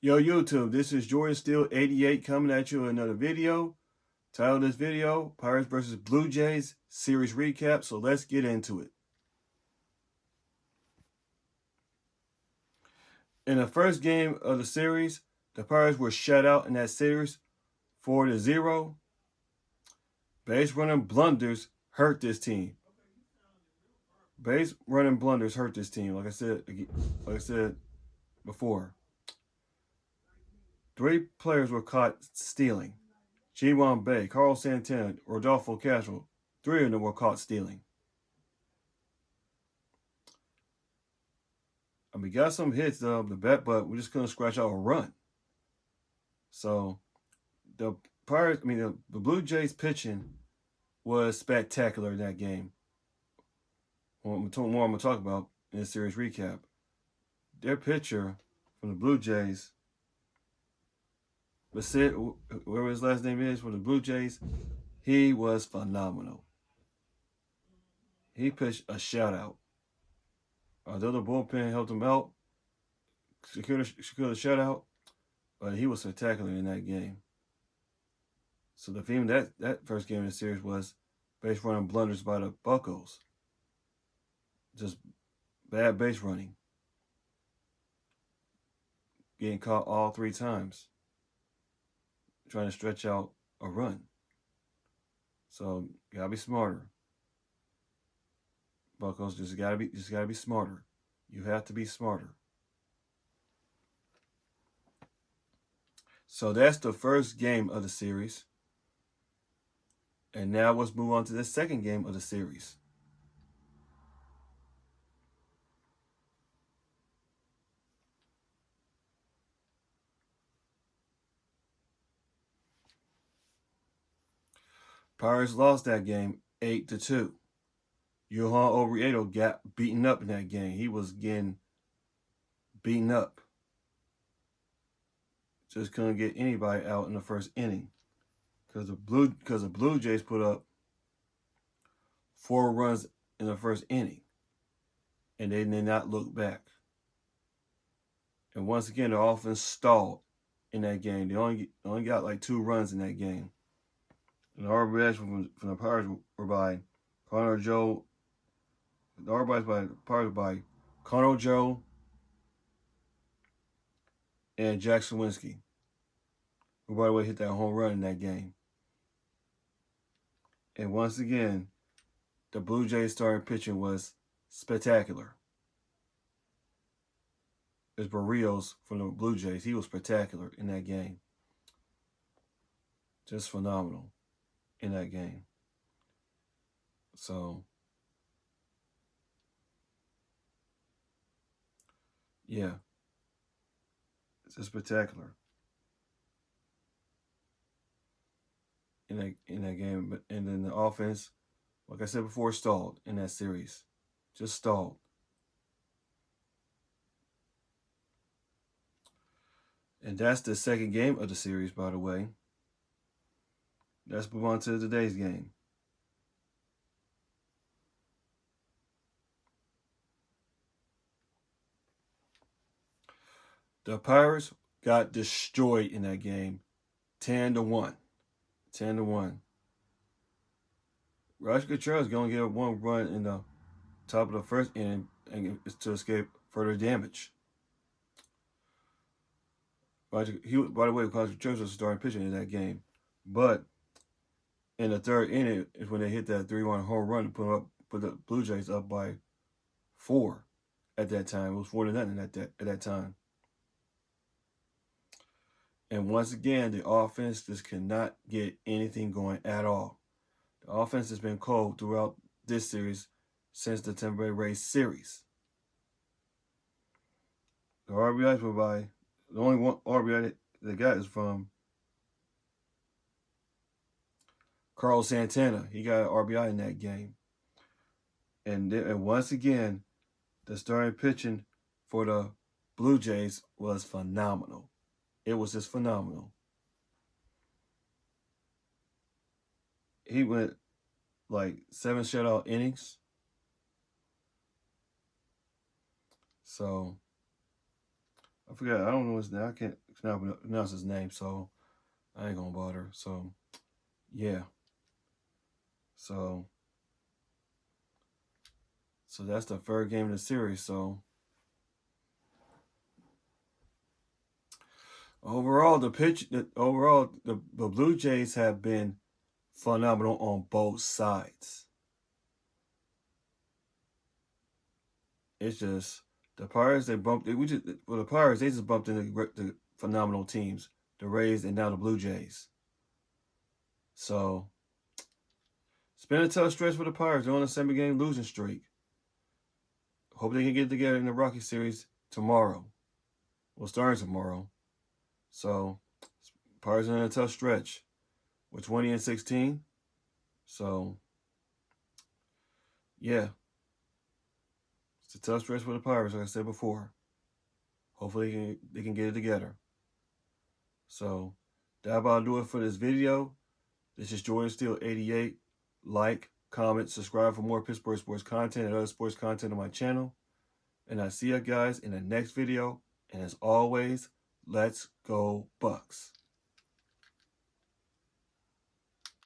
Yo, YouTube, this is Jordan Steel 88 coming at you with another video. Title of this video, Pirates versus Blue Jays series recap. So let's get into it. In the first game of the series, the Pirates were shut out in that series 4-0. Base running blunders hurt this team. Base running blunders hurt this team, like I said before. 3 players were caught stealing. G1 Bay, Carl Santana, Rodolfo Castro, 3 of them were caught stealing. We got some hits the bat, but we just couldn't scratch out a run. So the Pirates, the Blue Jays pitching was spectacular in that game. More I'm gonna talk about in the series recap. Their pitcher from the Blue Jays, Bassett, whatever his last name is, for the Blue Jays, he was phenomenal. He pitched a shutout. Although the bullpen helped him out, secured a shutout, but he was spectacular in that game. So the theme of that first game in the series was base running blunders by the Buccos. Just bad base running. Getting caught all 3 times. Trying to stretch out a run. So you gotta be smarter. Buccos just gotta be smarter. You have to be smarter. So that's the first game of the series. And now let's move on to the second game of the series. Pirates lost that game 8-2. Johan Oviedo got beaten up in that game. He was getting beaten up. Just couldn't get anybody out in the first inning. Because the Blue Jays put up 4 runs in the first inning. And they did not look back. And once again, the offense stalled in that game. They only got like 2 runs in that game. And the RBIs from the Pirates were by Connor Joe. The RBIs by the Pirates by Connor Joe and Jack Sawinski, who, by the way, hit that home run in that game. And once again, the Blue Jays starting pitching was spectacular. It's Barrios from the Blue Jays. He was spectacular in that game. Just phenomenal in that game. So, yeah, it's just spectacular in that game. But and then the offense, like I said before, stalled in that series, just stalled. And that's the second game of the series, by the way. Let's move on to today's game. The Pirates got destroyed in that game, 10-1. 10-1. Roger Contreras going to get 1 run in the top of the first inning and to escape further damage. By the way, Contreras was starting pitching in that game, but in the 3rd inning is when they hit that 3-1 home run to put the Blue Jays up by 4 at that time. It was 4-0 at that time. And once again, the offense just cannot get anything going at all. The offense has been cold throughout this series since the Tampa Bay Rays series. The RBIs were by, the only one RBI they got is from Carl Santana. He got an RBI in that game. And once again, the starting pitching for the Blue Jays was phenomenal. It was just phenomenal. He went like 7 shutout innings. So I forgot. I don't know his name. I can't pronounce his name, so I ain't gonna bother. So, yeah. So that's the third game of the series. So overall, the Blue Jays have been phenomenal on both sides. It's just the Pirates, the Pirates, they just bumped into the phenomenal teams, the Rays and now the Blue Jays. So it's been a tough stretch for the Pirates. They're on a 7-game losing streak. Hope they can get together in the Rocky series tomorrow. Well, starting tomorrow. So Pirates are in a tough stretch. We're 20-16. So yeah. It's a tough stretch for the Pirates, like I said before. Hopefully they can get it together. So that about do it for this video. This is Jordan Steele 88. Like, comment, subscribe for more Pittsburgh sports content and other sports content on my channel. And I'll see you guys in the next video. And as always, let's go Bucks.